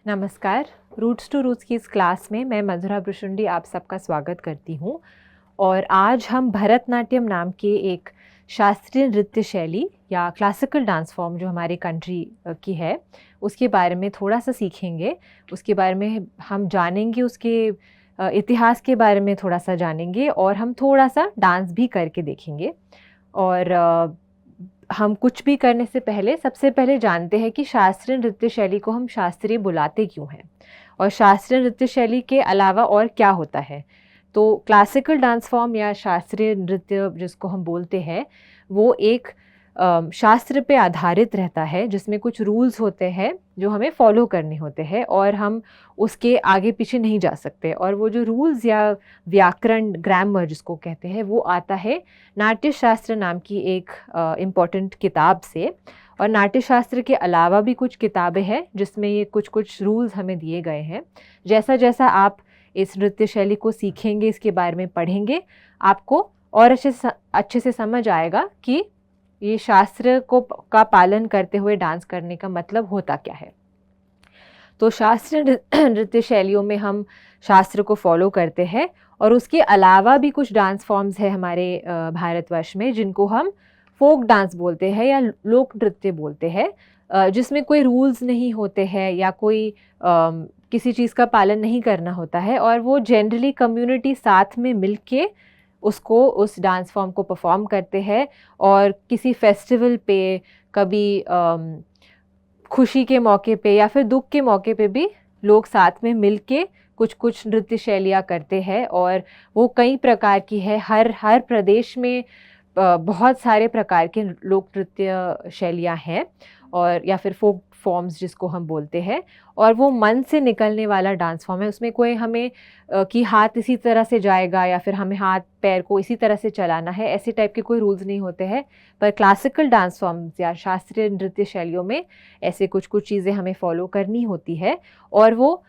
नमस्कार। Roots two roots की इस क्लास में मैं मधुरा ब्रुशुंडी आप सबका स्वागत करती हूँ। और आज हम भरतनाट्यम नाम के एक शास्त्रीय नृत्य शैली या क्लासिकल डांस फॉर्म जो हमारे कंट्री की है उसके बारे में थोड़ा सा सीखेंगे। उसके बारे में हम जानेंगे, उसके इतिहास के बारे में थोड़ा सा जानेंगे और हम थोड़ा सा डांस भी करके देखेंगे। और हम कुछ भी करने से पहले सबसे पहले जानते हैं कि शास्त्रीय नृत्य शैली को हम शास्त्रीय बुलाते क्यों हैं और शास्त्रीय नृत्य शैली के अलावा और क्या होता है। तो क्लासिकल डांस फॉर्म या शास्त्रीय नृत्य जिसको हम बोलते हैं वो एक शास्त्र पे आधारित रहता है जिसमें कुछ रूल्स होते हैं जो हमें फॉलो करने होते हैं और हम उसके आगे पीछे नहीं जा सकते। और वो जो रूल्स या व्याकरण, ग्रामर जिसको कहते हैं, वो आता है नाट्य शास्त्र नाम की एक इम्पॉर्टेंट किताब से। और नाट्य शास्त्र के अलावा भी कुछ किताबें हैं जिसमें ये कुछ कुछ रूल्स हमें दिए गए हैं। जैसा जैसा आप इस नृत्य शैली को सीखेंगे, इसके बारे में पढ़ेंगे, आपको और अच्छे से समझ आएगा कि ये शास्त्र को का पालन करते हुए डांस करने का मतलब होता क्या है। तो शास्त्रीय नृत्य शैलियों में हम शास्त्र को फॉलो करते हैं और उसके अलावा भी कुछ डांस फॉर्म्स है हमारे भारतवर्ष में जिनको हम फोक डांस बोलते हैं या लोक नृत्य बोलते हैं, जिसमें कोई रूल्स नहीं होते हैं या कोई किसी चीज़ का पालन नहीं करना होता है और वो जनरली कम्युनिटी साथ में मिलके उसको, उस डांस फॉर्म को परफॉर्म करते हैं। और किसी फेस्टिवल पे, कभी खुशी के मौके पे या फिर दुख के मौके पे भी लोग साथ में मिलके कुछ कुछ नृत्य शैलियाँ करते हैं। और वो कई प्रकार की है, हर प्रदेश में बहुत सारे प्रकार के लोक नृत्य शैलियाँ हैं और या फिर फोक फॉर्म्स जिसको हम बोलते हैं। और वो मन से निकलने वाला डांस फॉर्म है। उसमें कोई हमें कि हाथ इसी तरह से जाएगा या फिर हमें हाथ पैर को इसी तरह से चलाना है, ऐसे टाइप के कोई रूल्स नहीं होते हैं। पर क्लासिकल डांस फॉर्म्स या शास्त्रीय नृत्य शैलियों में ऐसे कुछ कुछ चीज़ें हमें फॉलो करनी होती है और वो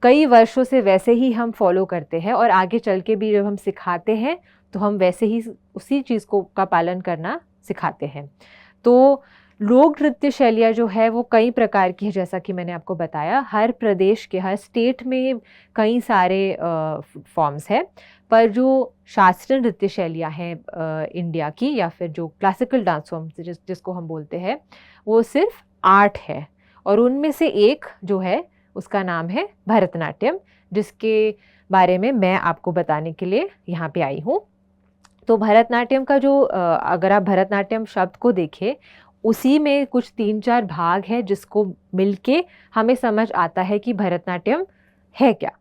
कई वर्षों से वैसे ही हम फॉलो करते हैं और आगे चल के भी जब हम सिखाते हैं तो हम वैसे ही उसी चीज़ को का पालन करना सिखाते हैं। तो लोक नृत्य शैलियाँ जो है वो कई प्रकार की है, जैसा कि मैंने आपको बताया। हर प्रदेश के, हर स्टेट में कई सारे फॉर्म्स हैं। पर जो शास्त्रीय नृत्य शैलियाँ हैं इंडिया की या फिर जो क्लासिकल डांस फॉर्म्स जिसको हम बोलते हैं, वो सिर्फ 8 है। और उनमें से एक जो है उसका नाम है भरतनाट्यम, जिसके बारे में मैं आपको बताने के लिए यहाँ पे आई हूँ। तो भरतनाट्यम का जो अगर आप भरतनाट्यम शब्द को देखें, उसी में कुछ 3-4 भाग हैं जिसको मिलके हमें समझ आता है कि भरतनाट्यम है क्या।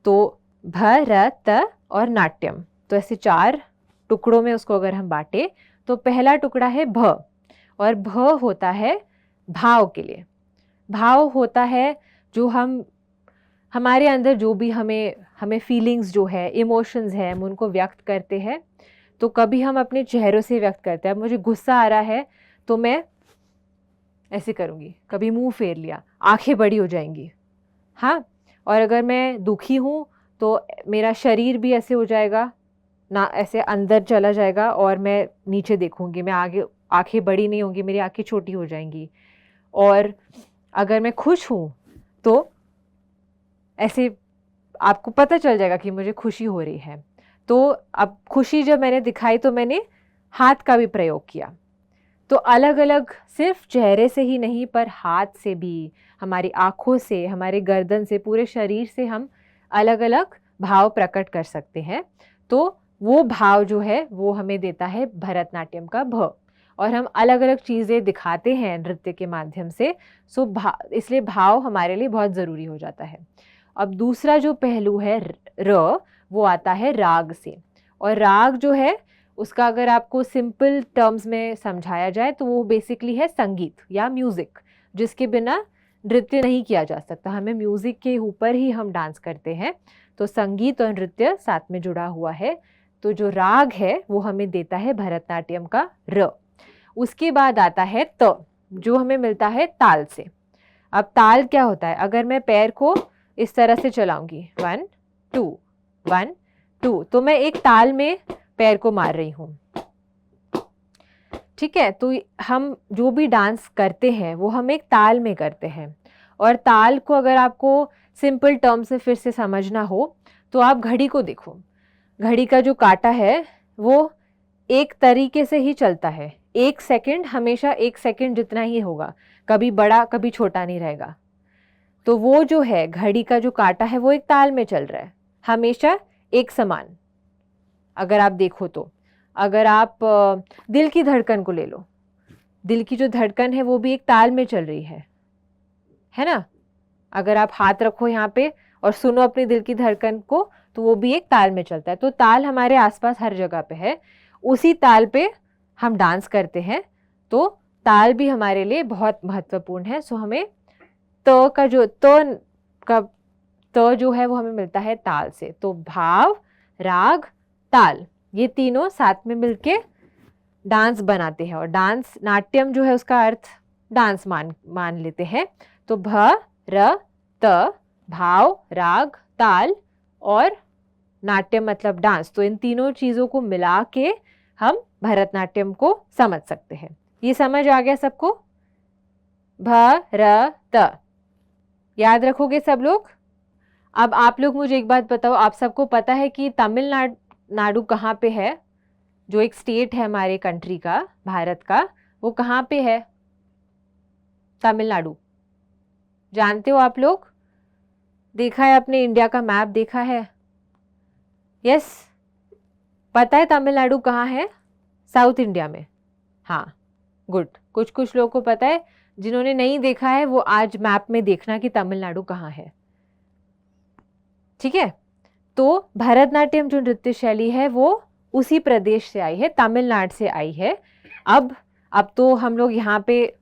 तो भरत और नाट्यम, तो ऐसे 4 टुकड़ों में उसको अगर हम बांटे तो पहला टुकड़ा है भ, और भ होता है भाव के लिए। भाव होता है जो हमारे अंदर जो भी हमें फीलिंग्स जो है, इमोशंस है, हम उनको व्यक्त करते हैं। तो कभी हम अपने चेहरों से व्यक्त करते हैं। अब मुझे गुस्सा आ रहा है तो मैं ऐसे करूँगी, कभी मुंह फेर लिया, आंखें बड़ी हो जाएंगी, हाँ। और अगर मैं दुखी हूँ तो मेरा शरीर भी ऐसे हो जाएगा ना, ऐसे अंदर चला जाएगा और मैं नीचे देखूंगी, मैं आगे, आंखें बड़ी नहीं होंगी, मेरी आंखें छोटी हो जाएंगी। और अगर मैं खुश हूँ तो ऐसे आपको पता चल जाएगा कि मुझे खुशी हो रही है। तो अब खुशी जब मैंने दिखाई तो मैंने हाथ का भी प्रयोग किया। तो अलग अलग सिर्फ चेहरे से ही नहीं पर हाथ से भी, हमारी आँखों से, हमारे गर्दन से, पूरे शरीर से हम अलग अलग भाव प्रकट कर सकते हैं। तो वो भाव जो है वो हमें देता है भरतनाट्यम का भ। और हम अलग अलग चीज़ें दिखाते हैं नृत्य के माध्यम से। इसलिए भाव हमारे लिए बहुत ज़रूरी हो जाता है। अब दूसरा जो पहलू है र, वो आता है राग से। और राग जो है उसका अगर आपको सिंपल टर्म्स में समझाया जाए तो वो बेसिकली है संगीत या म्यूज़िक, जिसके बिना नृत्य नहीं किया जा सकता। हमें म्यूज़िक के ऊपर ही हम डांस करते हैं। तो संगीत और नृत्य साथ में जुड़ा हुआ है। तो जो राग है वो हमें देता है भरतनाट्यम का र। उसके बाद आता है त, जो हमें मिलता है ताल से। अब ताल क्या होता है? अगर मैं पैर को इस तरह से चलाऊंगी, 1 2 1 2, तो मैं एक ताल में पैर को मार रही हूँ, ठीक है। तो हम जो भी डांस करते हैं वो हम एक ताल में करते हैं। और ताल को अगर आपको सिंपल टर्म से फिर से समझना हो तो आप घड़ी को देखो। घड़ी का जो काटा है वो एक तरीके से ही चलता है। 1 सेकंड हमेशा 1 सेकंड जितना ही होगा, कभी बड़ा कभी छोटा नहीं रहेगा। तो वो जो है घड़ी का जो काटा है वो एक ताल में चल रहा है, हमेशा एक समान। अगर आप देखो तो अगर आप दिल की धड़कन को ले लो, दिल की जो धड़कन है वो भी एक ताल में चल रही है ना। अगर आप हाथ रखो यहाँ पे और सुनो अपने दिल की धड़कन को तो वो भी एक ताल में चलता है। तो ताल हमारे आसपास हर जगह पे है, उसी ताल पे हम डांस करते हैं। तो ताल भी हमारे लिए बहुत महत्वपूर्ण है। सो हमें का जो जो है वो हमें मिलता है ताल से। तो भाव, राग, ताल, ये तीनों साथ में मिलके डांस बनाते हैं। और डांस, नाट्यम जो है उसका अर्थ डांस मान लेते हैं। तो भ, र, त, भाव, राग, ताल और नाट्यम मतलब डांस। तो इन तीनों चीजों को मिला के हम भरतनाट्यम को समझ सकते हैं। ये समझ आ गया सबको? भ, र, त याद रखोगे सब लोग? अब आप लोग मुझे एक बात बताओ, आप सबको पता है कि तमिलनाडु कहाँ पे है? जो एक स्टेट है हमारे कंट्री का, भारत का, वो कहाँ पे है? तमिलनाडु जानते हो आप लोग? देखा है अपने इंडिया का मैप देखा है? यस, पता है तमिलनाडु कहाँ है? साउथ इंडिया में। हाँ, गुड। कुछ कुछ लोगों को पता है, जिन्होंने नहीं देखा है वो आज मैप में देखना कि तमिलनाडु कहाँ है। ठीक है, तो भरतनाट्यम जो नृत्य शैली है वो उसी प्रदेश से आई है, तमिलनाडु से आई है। अब तो हम लोग यहाँ पे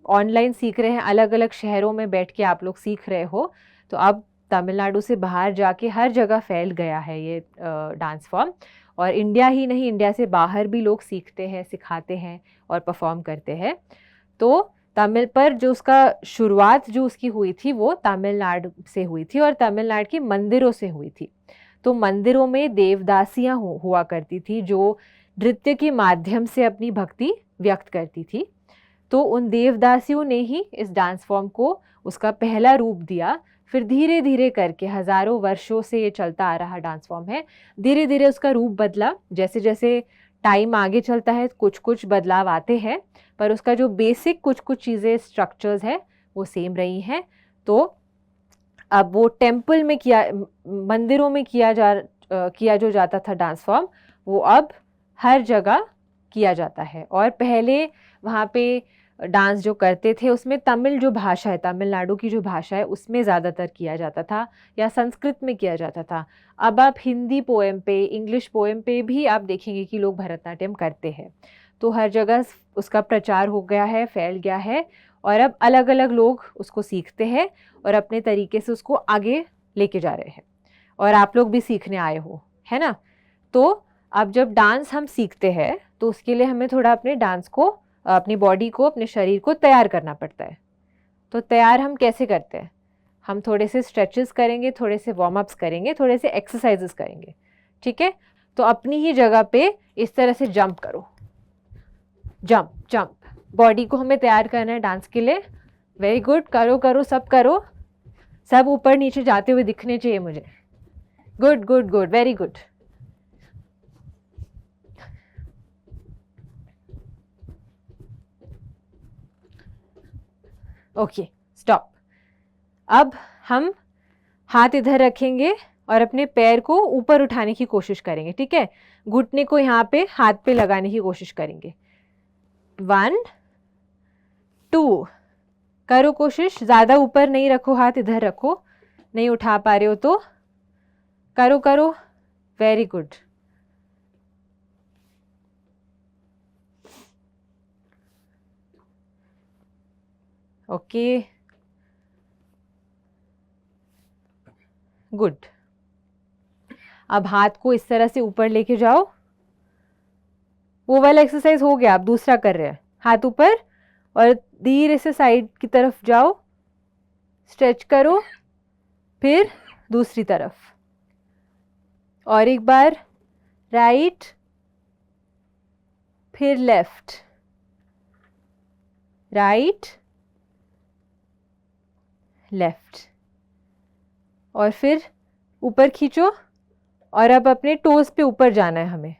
ऑनलाइन सीख रहे हैं, अलग अलग शहरों में बैठ के आप लोग सीख रहे हो। तो अब तमिलनाडु से बाहर जाके हर जगह फैल गया है ये डांस फॉर्म। और इंडिया ही नहीं, इंडिया से बाहर भी लोग सीखते हैं, सिखाते हैं और परफॉर्म करते हैं। तो तमिल पर जो उसका शुरुआत जो उसकी हुई थी वो तमिलनाडु से हुई थी और तमिलनाडु की मंदिरों से हुई थी। तो मंदिरों में देवदासियां हुआ करती थी जो नृत्य के माध्यम से अपनी भक्ति व्यक्त करती थी। तो उन देवदासियों ने ही इस डांस फॉर्म को उसका पहला रूप दिया। फिर धीरे धीरे करके हजारों वर्षों से ये चलता आ रहा डांस फॉर्म है, धीरे धीरे उसका रूप बदला। जैसे जैसे टाइम आगे चलता है कुछ कुछ बदलाव आते हैं, पर उसका जो बेसिक कुछ कुछ चीज़ें, स्ट्रक्चर्स है वो सेम रही हैं। तो अब वो टेम्पल में मंदिरों में किया जो जाता था डांस फॉर्म, वो अब हर जगह किया जाता है। और पहले वहाँ पे डांस जो करते थे उसमें तमिल जो भाषा है, तमिलनाडु की जो भाषा है उसमें ज़्यादातर किया जाता था या संस्कृत में किया जाता था। अब आप हिंदी पोएम पे, इंग्लिश पोएम पे भी आप देखेंगे कि लोग भरतनाट्यम करते हैं। तो हर जगह उसका प्रचार हो गया है, फैल गया है और अब अलग अलग लोग उसको सीखते हैं और अपने तरीके से उसको आगे लेके जा रहे हैं। और आप लोग भी सीखने आए हो, है ना? तो अब जब डांस हम सीखते हैं तो उसके लिए हमें थोड़ा अपने डांस को, अपनी बॉडी को, अपने शरीर को तैयार करना पड़ता है। तो तैयार हम कैसे करते हैं? हम थोड़े से स्ट्रेचेस करेंगे, थोड़े से वार्म अप्स करेंगे, थोड़े से एक्सरसाइजेस करेंगे। ठीक है, तो अपनी ही जगह पे इस तरह से जंप करो, जंप जंप। बॉडी को हमें तैयार करना है डांस के लिए। वेरी गुड, करो करो, सब करो, सब ऊपर नीचे जाते हुए दिखने चाहिए मुझे। Good good good, very good. Okay, stop. अब हम हाथ इधर रखेंगे और अपने पैर को ऊपर उठाने की कोशिश करेंगे। ठीक है, घुटने को यहाँ पे हाथ पे लगाने की कोशिश करेंगे। 1 2, करो कोशिश, ज़्यादा ऊपर नहीं रखो, हाथ इधर रखो। नहीं उठा पा रहे हो तो करो करो, वेरी गुड। Okay, good. अब हाथ को इस तरह से ऊपर लेके जाओ। वो वाला एक्सरसाइज हो गया, अब दूसरा कर रहे हैं। हाथ ऊपर और धीरे से साइड की तरफ जाओ, स्ट्रेच करो, फिर दूसरी तरफ और एक बार राइट, फिर लेफ्ट, राइट लेफ्ट, और फिर ऊपर खींचो और अब अपने टोज पे ऊपर जाना है हमें,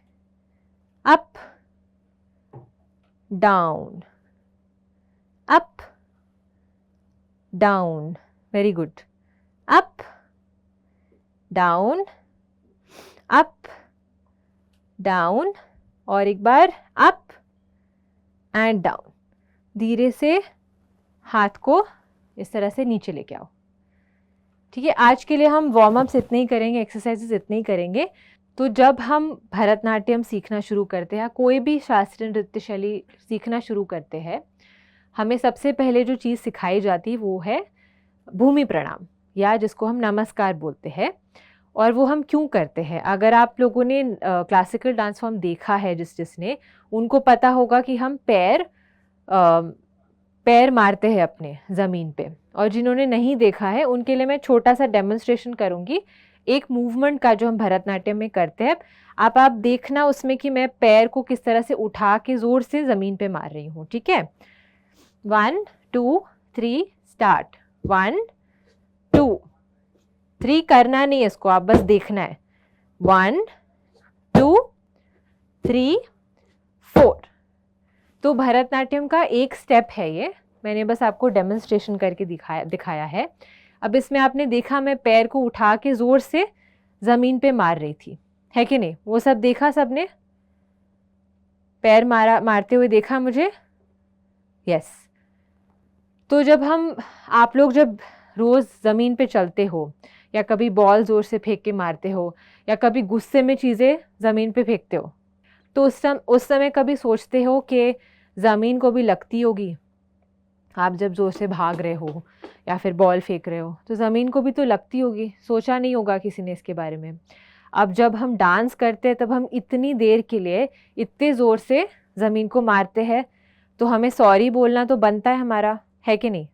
up down up down, very good, up down up down, और एक बार अप एंड डाउन। धीरे से हाथ को इस तरह से नीचे लेके आओ। ठीक है, आज के लिए हम वार्म अप्स इतने ही करेंगे, एक्सरसाइजेस इतने ही करेंगे। तो जब हम भरतनाट्यम सीखना शुरू करते हैं, कोई भी शास्त्रीय नृत्य शैली सीखना शुरू करते हैं, हमें सबसे पहले जो चीज़ सिखाई जाती है वो है भूमि प्रणाम, या जिसको हम नमस्कार बोलते हैं। और वो हम क्यों करते हैं? अगर आप लोगों ने क्लासिकल डांस फॉर्म देखा है, जिसने उनको पता होगा कि हम पैर मारते हैं अपने ज़मीन पे, और जिन्होंने नहीं देखा है उनके लिए मैं छोटा सा डेमोन्स्ट्रेशन करूँगी एक मूवमेंट का जो हम भरतनाट्यम में करते हैं। आप देखना उसमें कि मैं पैर को किस तरह से उठा के ज़ोर से ज़मीन पे मार रही हूँ। ठीक है, 1 2 3 स्टार्ट, 1 2 3, करना नहीं है इसको, आप बस देखना है, 1 2 3 4। तो भरतनाट्यम का एक स्टेप है ये, मैंने बस आपको डेमोन्स्ट्रेशन करके दिखाया है। अब इसमें आपने देखा मैं पैर को उठा के ज़ोर से ज़मीन पे मार रही थी, है कि नहीं? वो सब देखा सबने? पैर मारते हुए देखा मुझे? यस। तो जब आप लोग जब रोज़ ज़मीन पे चलते हो, या कभी बॉल ज़ोर से फेंक के मारते हो, या कभी गुस्से में चीज़ें ज़मीन पे फेंकते हो, तो उस समय कभी सोचते हो कि ज़मीन को भी लगती होगी? आप जब ज़ोर से भाग रहे हो या फिर बॉल फेंक रहे हो तो ज़मीन को भी तो लगती होगी, सोचा नहीं होगा किसी ने इसके बारे में। अब जब हम डांस करते हैं तब हम इतनी देर के लिए इतने ज़ोर से ज़मीन को मारते हैं, तो हमें सॉरी बोलना तो बनता है हमारा, है कि नहीं?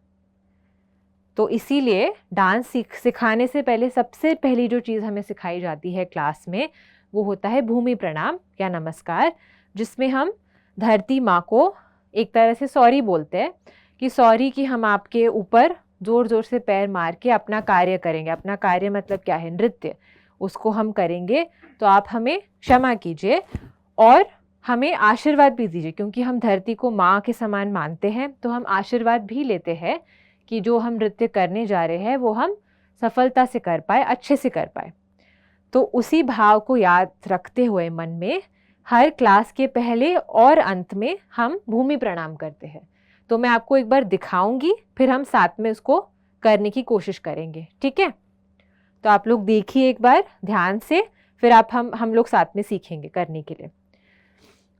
तो इसीलिए डांस सिखाने से पहले सबसे पहली जो चीज़ हमें सिखाई जाती है क्लास में वो होता है भूमि प्रणाम या नमस्कार, जिसमें हम धरती माँ को एक तरह से सॉरी बोलते हैं कि सॉरी कि हम आपके ऊपर ज़ोर ज़ोर से पैर मार के अपना कार्य करेंगे। अपना कार्य मतलब क्या है? नृत्य, उसको हम करेंगे, तो आप हमें क्षमा कीजिए और हमें आशीर्वाद भी दीजिए, क्योंकि हम धरती को माँ के समान मानते हैं, तो हम आशीर्वाद भी लेते हैं कि जो हम नृत्य करने जा रहे हैं वो हम सफलता से कर पाए, अच्छे से कर पाए। तो उसी भाव को याद रखते हुए मन में हर क्लास के पहले और अंत में हम भूमि प्रणाम करते हैं। तो मैं आपको एक बार दिखाऊंगी, फिर हम साथ में उसको करने की कोशिश करेंगे। ठीक है, तो आप लोग देखिए एक बार ध्यान से, फिर हम लोग साथ में सीखेंगे करने के लिए।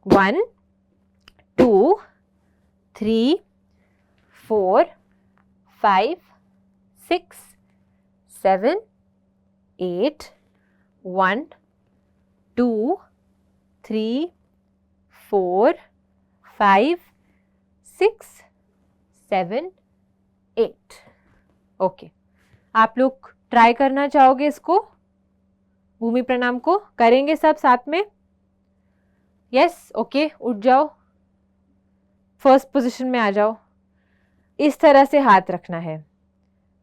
1 2 3 4 5 6 7 8 1 2 3 4 5 6 7 8। ओके, आप लोग ट्राई करना चाहोगे इसको? भूमि प्रणाम को करेंगे सब साथ में? यस, ओके, उठ जाओ, फर्स्ट पोजीशन में आ जाओ। इस तरह से हाथ रखना है,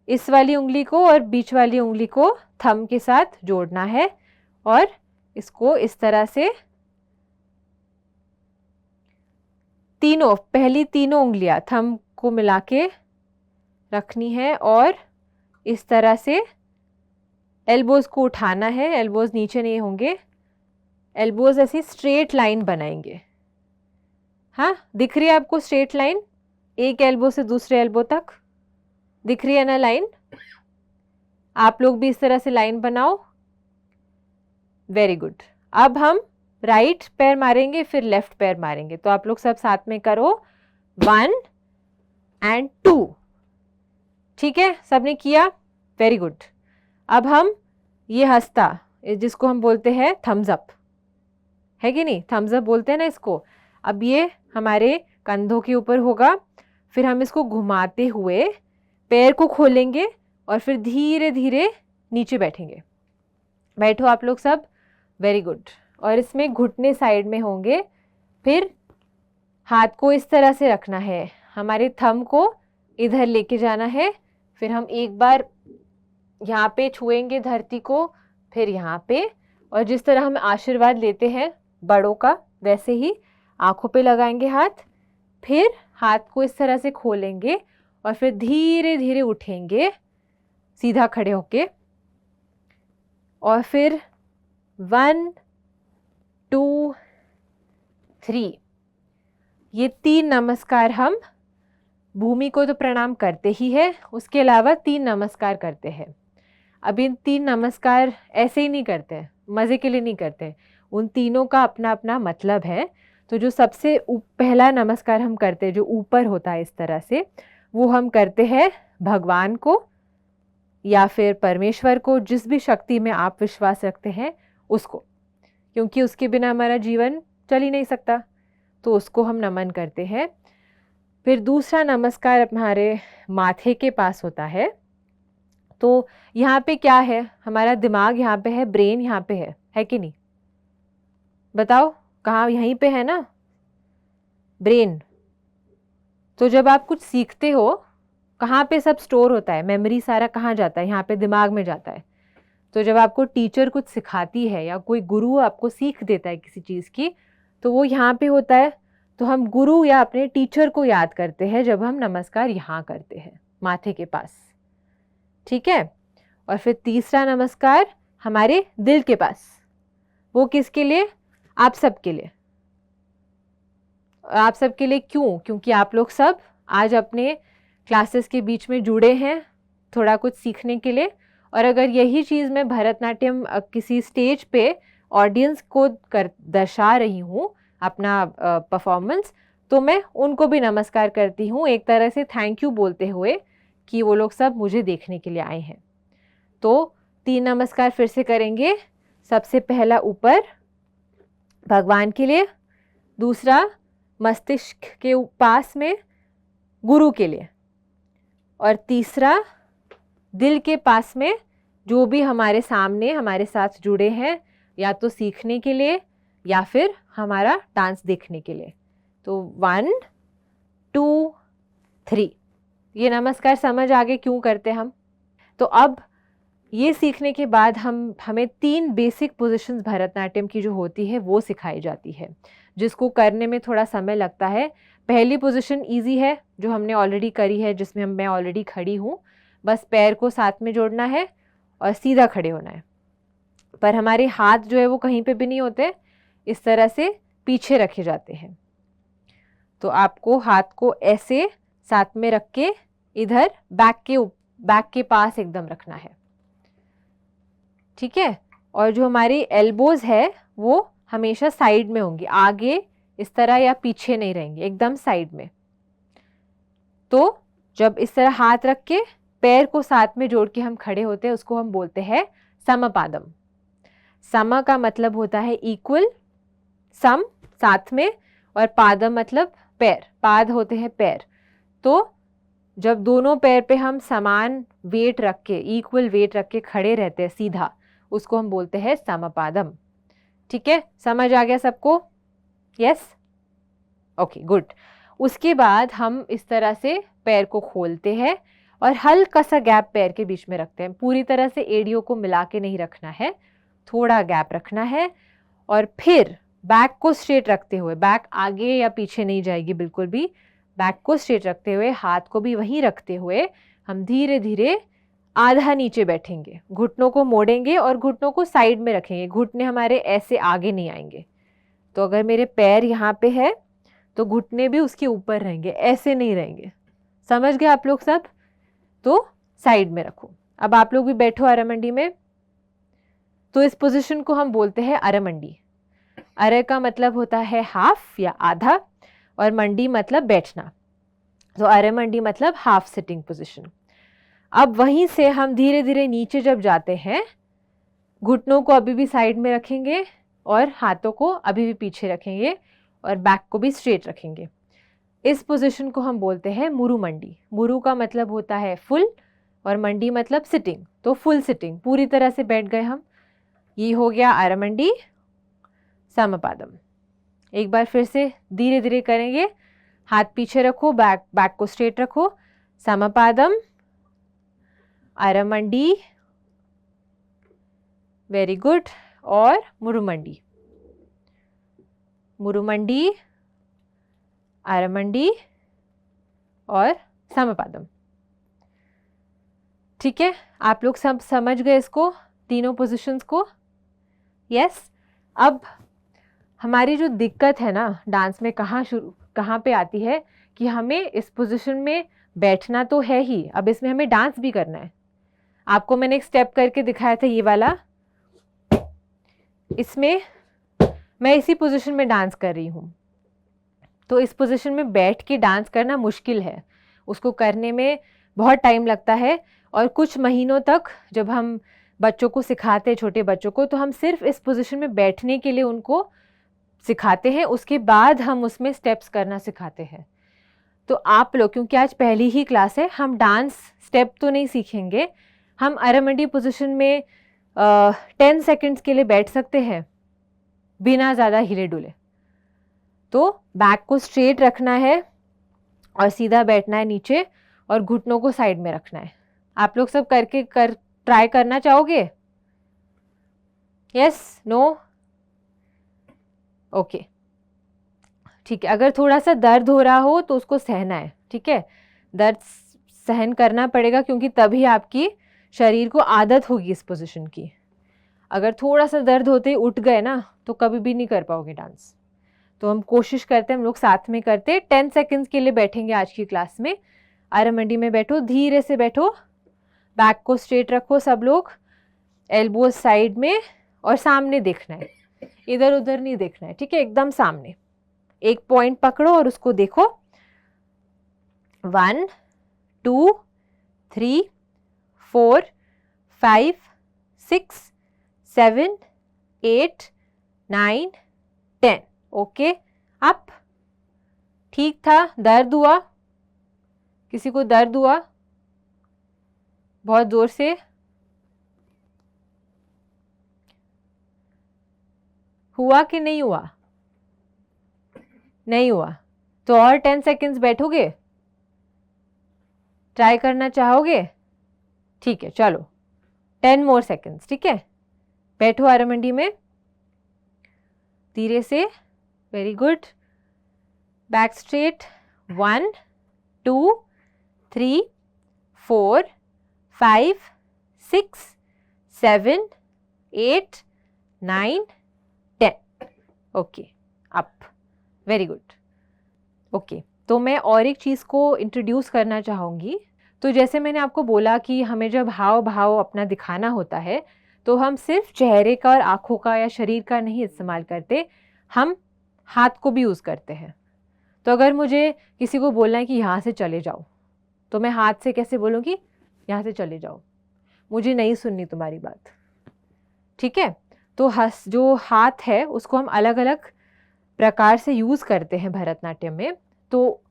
इस वाली उंगली को और बीच वाली उंगली को थंब के साथ जोड़ना है, और इसको इस तरह से पहली तीनों उंगलियां थंब को मिला के रखनी है, और इस तरह से एल्बोज को उठाना है। एल्बोज नीचे नहीं होंगे, एल्बोज ऐसी स्ट्रेट लाइन बनाएंगे। हाँ, दिख रही है आपको स्ट्रेट लाइन? एक एल्बो से दूसरे एल्बो तक दिख रही है ना लाइन? आप लोग भी इस तरह से लाइन बनाओ। Very good. अब हम राइट पैर मारेंगे, फिर लेफ्ट पैर मारेंगे, तो आप लोग सब साथ में करो 1 and 2। ठीक है, सबने किया? Very good. अब हम ये हंसता, जिसको हम बोलते हैं थम्स अप, है कि नहीं? थम्स अप बोलते हैं ना इसको। अब ये हमारे कंधों के ऊपर होगा, फिर हम इसको घुमाते हुए पैर को खोलेंगे और फिर धीरे धीरे नीचे बैठेंगे। बैठो आप लोग सब, वेरी गुड। और इसमें घुटने साइड में होंगे, फिर हाथ को इस तरह से रखना है, हमारे थंब को इधर लेके जाना है, फिर हम एक बार यहाँ पे छुएंगे धरती को, फिर यहाँ पे, और जिस तरह हम आशीर्वाद लेते हैं बड़ों का वैसे ही आंखों पे लगाएंगे हाथ, फिर हाथ को इस तरह से खोलेंगे और फिर धीरे धीरे उठेंगे सीधा खड़े होके, और फिर 1 2 3 ये 3 नमस्कार हम भूमि को तो प्रणाम करते ही है, उसके अलावा 3 नमस्कार करते हैं। अब इन 3 नमस्कार ऐसे ही नहीं करते हैं, मज़े के लिए नहीं करते हैं, उन तीनों का अपना अपना मतलब है। तो जो सबसे पहला नमस्कार हम करते हैं जो ऊपर होता है इस तरह से, वो हम करते हैं भगवान को या फिर परमेश्वर को, जिस भी शक्ति में आप विश्वास रखते हैं उसको, क्योंकि उसके बिना हमारा जीवन चल ही नहीं सकता, तो उसको हम नमन करते हैं। फिर दूसरा नमस्कार हमारे माथे के पास होता है। तो यहाँ पे क्या है, हमारा दिमाग यहाँ पे है, ब्रेन यहाँ पे है कि नहीं? बताओ कहाँ? यहीं पे है ना ब्रेन। तो जब आप कुछ सीखते हो, कहाँ पे सब स्टोर होता है, मेमोरी सारा कहाँ जाता है? यहाँ पे दिमाग में जाता है। तो जब आपको टीचर कुछ सिखाती है या कोई गुरु आपको सीख देता है किसी चीज़ की, तो वो यहाँ पे होता है। तो हम गुरु या अपने टीचर को याद करते हैं जब हम नमस्कार यहाँ करते हैं माथे के पास, ठीक है। और फिर तीसरा नमस्कार हमारे दिल के पास, वो किसके लिए? आप सबके लिए। आप सबके लिए क्यों? क्योंकि आप लोग सब आज अपने क्लासेस के बीच में जुड़े हैं थोड़ा कुछ सीखने के लिए, और अगर यही चीज़ मैं भरतनाट्यम किसी स्टेज पे ऑडियंस को दर्शा रही हूँ अपना परफॉर्मेंस, तो मैं उनको भी नमस्कार करती हूँ एक तरह से थैंक यू बोलते हुए कि वो लोग सब मुझे देखने के लिए आए हैं। तो 3 नमस्कार फिर से करेंगे। सबसे पहला ऊपर भगवान के लिए, दूसरा मस्तिष्क के पास में गुरु के लिए, और तीसरा दिल के पास में जो भी हमारे सामने हमारे साथ जुड़े हैं, या तो सीखने के लिए या फिर हमारा डांस देखने के लिए। तो 1 2 3 ये नमस्कार समझ आगे क्यों करते हम? तो अब ये सीखने के बाद हमें 3 बेसिक पोजीशंस भरतनाट्यम की जो होती है वो सिखाई जाती है, जिसको करने में थोड़ा समय लगता है। पहली पोजीशन इजी है जो हमने ऑलरेडी करी है, जिसमें मैं ऑलरेडी खड़ी हूँ, बस पैर को साथ में जोड़ना है और सीधा खड़े होना है। पर हमारे हाथ जो है वो कहीं पे भी नहीं होते, इस तरह से पीछे रखे जाते हैं। तो आपको हाथ को ऐसे साथ में रख के इधर बैक के पास एकदम रखना है, ठीक है। और जो हमारी एल्बोज है वो हमेशा साइड में होंगी, आगे इस तरह या पीछे नहीं रहेंगे, एकदम साइड में। तो जब इस तरह हाथ रख के पैर को साथ में जोड़ के हम खड़े होते हैं, उसको हम बोलते हैं समपादम। सम का मतलब होता है इक्वल, सम साथ में, और पादम मतलब पैर, पाद होते हैं पैर। तो जब दोनों पैर पे हम समान वेट रख के, इक्वल वेट रख के खड़े रहते हैं सीधा, उसको हम बोलते हैं समपादम, ठीक है। समझ आ गया सबको? Yes, okay, good. उसके बाद हम इस तरह से पैर को खोलते हैं और हल्का सा गैप पैर के बीच में रखते हैं। पूरी तरह से एड़ियों को मिला के नहीं रखना है, थोड़ा गैप रखना है। और फिर बैक को स्ट्रेट रखते हुए, बैक आगे या पीछे नहीं जाएगी बिल्कुल भी, बैक को स्ट्रेट रखते हुए, हाथ को भी वहीं रखते हुए हम धीरे धीरे आधा नीचे बैठेंगे, घुटनों को मोड़ेंगे और घुटनों को साइड में रखेंगे। घुटने हमारे ऐसे आगे नहीं आएंगे। तो अगर मेरे पैर यहाँ पे है तो घुटने भी उसके ऊपर रहेंगे, ऐसे नहीं रहेंगे। समझ गए आप लोग सब? तो साइड में रखो। अब आप लोग भी बैठो अरमंडी में। तो इस पोजीशन को हम बोलते हैं अरमंडी। अरे का मतलब होता है हाफ या आधा, और मंडी मतलब बैठना। तो अरमंडी मतलब हाफ सिटिंग पोजीशन। अब वहीं से हम धीरे धीरे नीचे जब जाते हैं, घुटनों को अभी भी साइड में रखेंगे और हाथों को अभी भी पीछे रखेंगे और बैक को भी स्ट्रेट रखेंगे। इस पोजीशन को हम बोलते हैं मुरु मंडी। मुरु का मतलब होता है फुल और मंडी मतलब सिटिंग। तो फुल सिटिंग, पूरी तरह से बैठ गए हम। ये हो गया अरमंडी समपादम। एक बार फिर से धीरे धीरे करेंगे। हाथ पीछे रखो, बैक को स्ट्रेट रखो। समपादम, अरमंडी, वेरी गुड, और मुरुमंडी, मुरुमंडी, अरमंडी और समपादम। ठीक है, आप लोग सब समझ गए इसको, तीनों पोजीशंस को? यस। अब हमारी जो दिक्कत है ना डांस में कहाँ पे आती है कि हमें इस पोजीशन में बैठना तो है ही, अब इसमें हमें डांस भी करना है। आपको मैंने एक स्टेप करके दिखाया था, ये वाला, इसमें मैं इसी पोजीशन में डांस कर रही हूँ। तो इस पोजीशन में बैठ के डांस करना मुश्किल है, उसको करने में बहुत टाइम लगता है। और कुछ महीनों तक जब हम बच्चों को सिखाते हैं, छोटे बच्चों को, तो हम सिर्फ इस पोजीशन में बैठने के लिए उनको सिखाते हैं, उसके बाद हम उसमें स्टेप्स करना सिखाते हैं। तो आप लोग, क्योंकि आज पहली ही क्लास है, हम डांस स्टेप तो नहीं सीखेंगे, हम अरमंडी पोजीशन में 10 सेकेंड्स के लिए बैठ सकते हैं बिना ज़्यादा हिले डुले। तो बैक को स्ट्रेट रखना है और सीधा बैठना है नीचे, और घुटनों को साइड में रखना है। आप लोग सब ट्राई करना चाहोगे? यस, नो, ओके, ठीक है। अगर थोड़ा सा दर्द हो रहा हो तो उसको सहना है, ठीक है, दर्द सहन करना पड़ेगा, क्योंकि तभी आपकी शरीर को आदत होगी इस पोजीशन की। अगर थोड़ा सा दर्द होते ही उठ गए ना तो कभी भी नहीं कर पाओगे डांस। तो हम कोशिश करते हैं, हम लोग साथ में करते हैं। 10 सेकेंड्स के लिए बैठेंगे आज की क्लास में। अरमंडी में बैठो, धीरे से बैठो, बैक को स्ट्रेट रखो सब लोग, एल्बो साइड में, और सामने देखना है, इधर उधर नहीं देखना है, ठीक है, एकदम सामने। एक पॉइंट पकड़ो और उसको देखो। 1 2 3 4 5 6 7 8 9 10। ओके, अप, ठीक था? दर्द हुआ? किसी को दर्द हुआ? बहुत जोर से हुआ कि नहीं हुआ? नहीं हुआ तो और 10 सेकेंड्स बैठोगे? ट्राई करना चाहोगे? ठीक है, चलो 10 मोर सेकेंड्स, ठीक है। बैठो अरमंडी में धीरे से, very good, back straight. 1 2 3 4 5 6 7 8 9 10। Okay, up, very good. Okay, तो मैं और एक चीज़ को इंट्रोड्यूस करना चाहूँगी। तो जैसे मैंने आपको बोला कि हमें जब हाव भाव अपना दिखाना होता है तो हम सिर्फ चेहरे का और आँखों का या शरीर का नहीं इस्तेमाल करते, हम हाथ को भी यूज़ करते हैं। तो अगर मुझे किसी को बोलना है कि यहाँ से चले जाओ, तो मैं हाथ से कैसे बोलूँगी? यहाँ से चले जाओ, मुझे नहीं सुननी तुम्हारी बात, ठीक है। तो जो हाथ है उसको हम अलग अलग प्रकार से यूज़ करते हैं भरतनाट्यम में। तो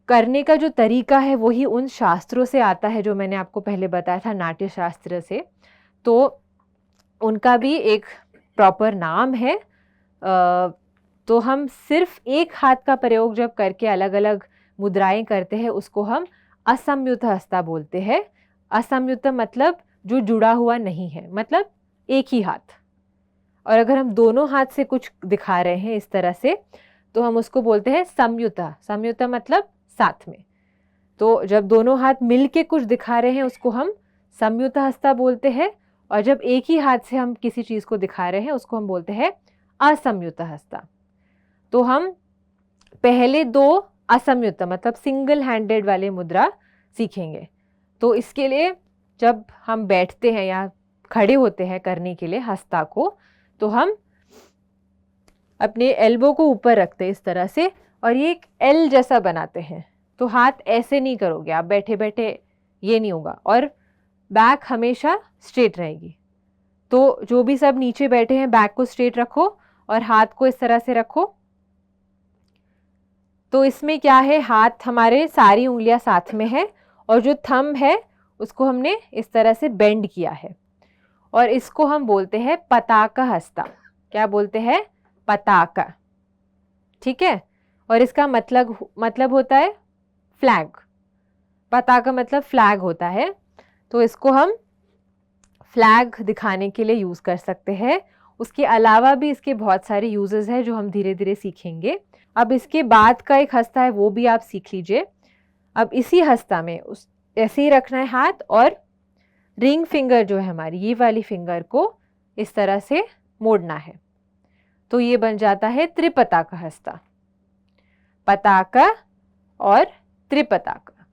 करने का जो तरीका है वही उन शास्त्रों से आता है जो मैंने आपको पहले बताया था, नाट्य शास्त्र से। तो उनका भी एक प्रॉपर नाम है। तो हम सिर्फ एक हाथ का प्रयोग जब करके अलग अलग मुद्राएं करते हैं उसको हम असंयुक्त हस्ता बोलते हैं। असंयुक्त मतलब जो जुड़ा हुआ नहीं है, मतलब एक ही हाथ। और अगर हम दोनों हाथ से कुछ दिखा रहे हैं इस तरह से तो हम उसको बोलते हैं संयुक्त। संयुक्त मतलब साथ में। तो जब दोनों हाथ मिल के कुछ दिखा रहे हैं उसको हम संयुक्त हस्ता बोलते हैं, और जब एक ही हाथ से हम किसी चीज़ को दिखा रहे हैं उसको हम बोलते हैं असंयुक्त हस्ता। तो हम पहले 2 असंयुक्त मतलब सिंगल हैंडेड वाले मुद्रा सीखेंगे। तो इसके लिए जब हम बैठते हैं या खड़े होते हैं करने के लिए हस्ता को, तो हम अपने एल्बो को ऊपर रखते हैं इस तरह से, और ये एक एल जैसा बनाते हैं। तो हाथ ऐसे नहीं करोगे आप बैठे बैठे, ये नहीं होगा, और बैक हमेशा स्ट्रेट रहेगी। तो जो भी सब नीचे बैठे हैं बैक को स्ट्रेट रखो और हाथ को इस तरह से रखो। तो इसमें क्या है, हाथ हमारे सारी उंगलियां साथ में है और जो थंब है उसको हमने इस तरह से बेंड किया है, और इसको हम बोलते हैं पताका हस्ता। क्या बोलते हैं? पताका, ठीक है। और इसका मतलब होता है फ्लैग। पताका मतलब फ्लैग होता है। तो इसको हम फ्लैग दिखाने के लिए यूज़ कर सकते हैं। उसके अलावा भी इसके बहुत सारे यूजेस हैं जो हम धीरे धीरे सीखेंगे। अब इसके बाद का एक हस्ता है वो भी आप सीख लीजिए। अब इसी हस्ता में उस ऐसे ही रखना है हाथ, और रिंग फिंगर जो है हमारी, ये वाली फिंगर को इस तरह से मोड़ना है। तो ये बन जाता है त्रिपताका हस्ता। पताका और त्रिपताका।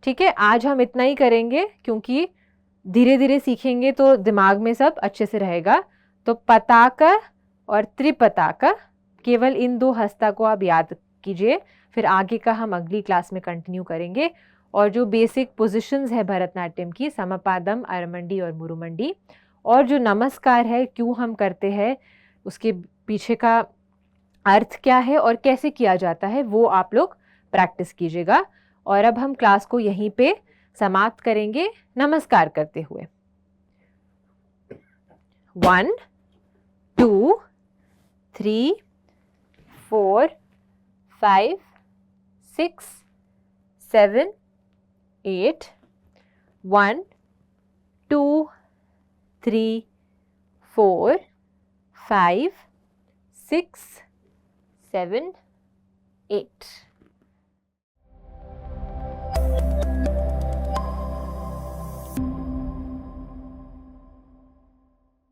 ठीक है, आज हम इतना ही करेंगे क्योंकि धीरे धीरे सीखेंगे तो दिमाग में सब अच्छे से रहेगा। तो पताका और त्रिपताका, केवल इन 2 हस्ता को आप याद कीजिए, फिर आगे का हम अगली क्लास में कंटिन्यू करेंगे। और जो बेसिक पोजीशंस है भरतनाट्यम की, समपादम, अरमंडी और मुरुमंडी, और जो नमस्कार है क्यों हम करते हैं, उसके पीछे का अर्थ क्या है और कैसे किया जाता है, वो आप लोग प्रैक्टिस कीजिएगा। और अब हम क्लास को यहीं पे समाप्त करेंगे नमस्कार करते हुए। 1 2 3 4 5 6 7 8 1 2 3 4 5 6 7 8